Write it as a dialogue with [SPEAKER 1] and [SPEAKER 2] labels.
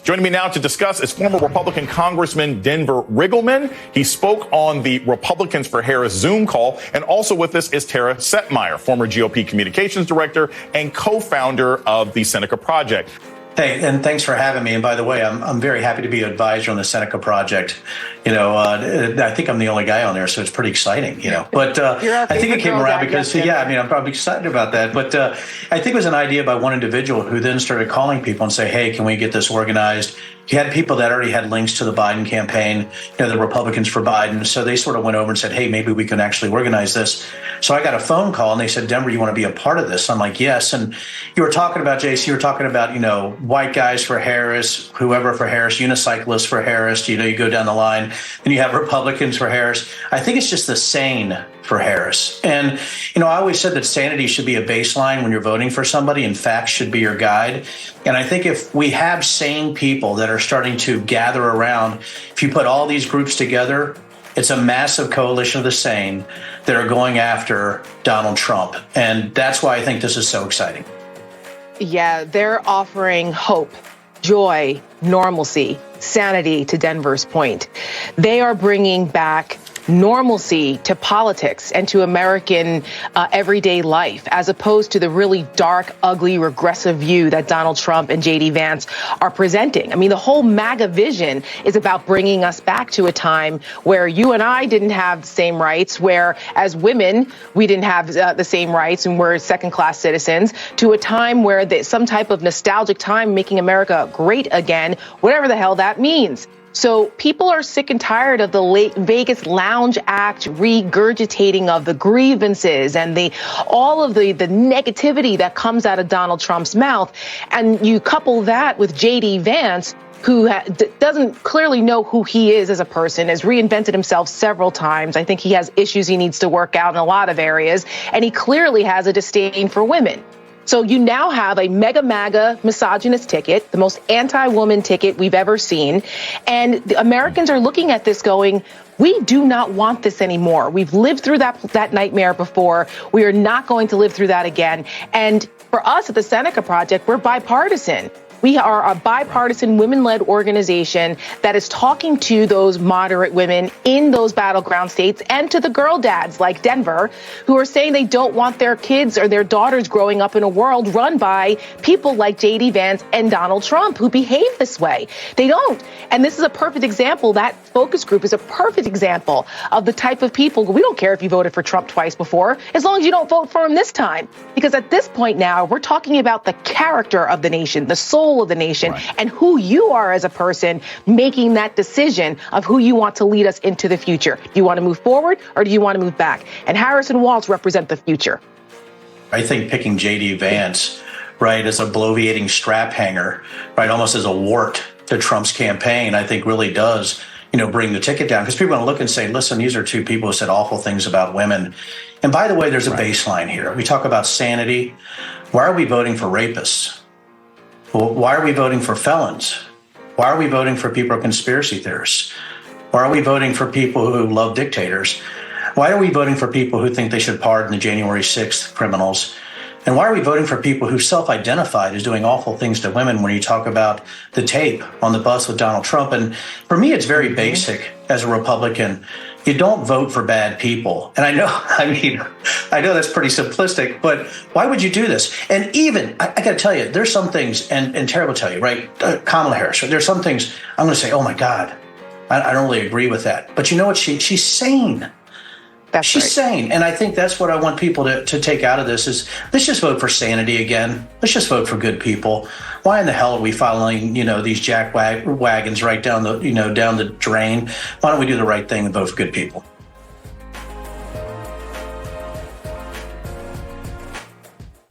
[SPEAKER 1] Joining me now to discuss is former Republican Congressman Denver Riggleman. He spoke on the Republicans for Harris Zoom call. And also with us is Tara Setmayer, former GOP communications director and co-founder of the SENECA Project.
[SPEAKER 2] Hey, and thanks for having me. And by the way, I'm very happy to be an advisor on the SENECA Project. I think I'm the only guy on there, so it's pretty exciting, But I think it came around because, I'm probably excited about that. But I think it was an idea by one individual who then started calling people and say, hey, can we get this organized? You had people that already had links to the Biden campaign, the Republicans for Biden. So they sort of went over and said, hey, maybe we can actually organize this. So I got a phone call and they said, Denver, you want to be a part of this? I'm like, yes. And you were talking about, JC, you were talking about, white guys for Harris, whoever for Harris, unicyclists for Harris, you go down the line. Then you have Republicans for Harris. I think it's just the sane for Harris. And, I always said that sanity should be a baseline when you're voting for somebody and facts should be your guide. And I think if we have sane people that are starting to gather around, if you put all these groups together, it's a massive coalition of the sane that are going after Donald Trump. And that's why I think this is so exciting.
[SPEAKER 3] Yeah, they're offering hope, joy, normalcy, sanity, to Denver's point. They are bringing back normalcy to politics and to American everyday life, as opposed to the really dark, ugly, regressive view that Donald Trump and J.D. Vance are presenting. I mean, the whole MAGA vision is about bringing us back to a time where you and I didn't have the same rights, where as women, we didn't have the same rights and we're second-class citizens, to a time where some type of nostalgic time making America great again, whatever the hell that means. So people are sick and tired of the Vegas Lounge Act regurgitating of the grievances and all of the negativity that comes out of Donald Trump's mouth. And you couple that with J.D. Vance, who doesn't clearly know who he is as a person, has reinvented himself several times. I think he has issues he needs to work out in a lot of areas. And he clearly has a disdain for women. So you now have a mega MAGA misogynist ticket, the most anti-woman ticket we've ever seen. And the Americans are looking at this going, we do not want this anymore. We've lived through that nightmare before. We are not going to live through that again. And for us at the SENECA Project, we're bipartisan. We are a bipartisan women-led organization that is talking to those moderate women in those battleground states and to the girl dads like Denver who are saying they don't want their kids or their daughters growing up in a world run by people like J.D. Vance and Donald Trump who behave this way. They don't. And this is a perfect example. That focus group is a perfect example of the type of people. We don't care if you voted for Trump twice before, as long as you don't vote for him this time. Because at this point now, we're talking about the character of the nation, the soul of the nation, right, and who you are as a person making that decision of who you want to lead us into the future. Do you want to move forward or do you want to move back? And Harris and Walz represent the future.
[SPEAKER 2] I think picking J.D. Vance, right, as a bloviating strap hanger, right, almost as a wart to Trump's campaign, I think really does, bring the ticket down. Because people want to look and say, listen, these are two people who said awful things about women. And by the way, there's a baseline here. We talk about sanity. Why are we voting for rapists? Well, why are we voting for felons? Why are we voting for people who are conspiracy theorists? Why are we voting for people who love dictators? Why are we voting for people who think they should pardon the January 6th criminals? And why are we voting for people who self-identified as doing awful things to women when you talk about the tape on the bus with Donald Trump? And for me, it's very basic as a Republican. You don't vote for bad people. And I know that's pretty simplistic, but why would you do this? And even, I got to tell you, there's some things, and Tara will tell you, right? Kamala Harris, there's some things I'm going to say, oh my God, I don't really agree with that. But you know what? She's sane. She's sane. And I think that's what I want people to take out of this is let's just vote for sanity again. Let's just vote for good people. Why in the hell are we following, these jack wagons right down the, down the drain? Why don't we do the right thing and vote for good people?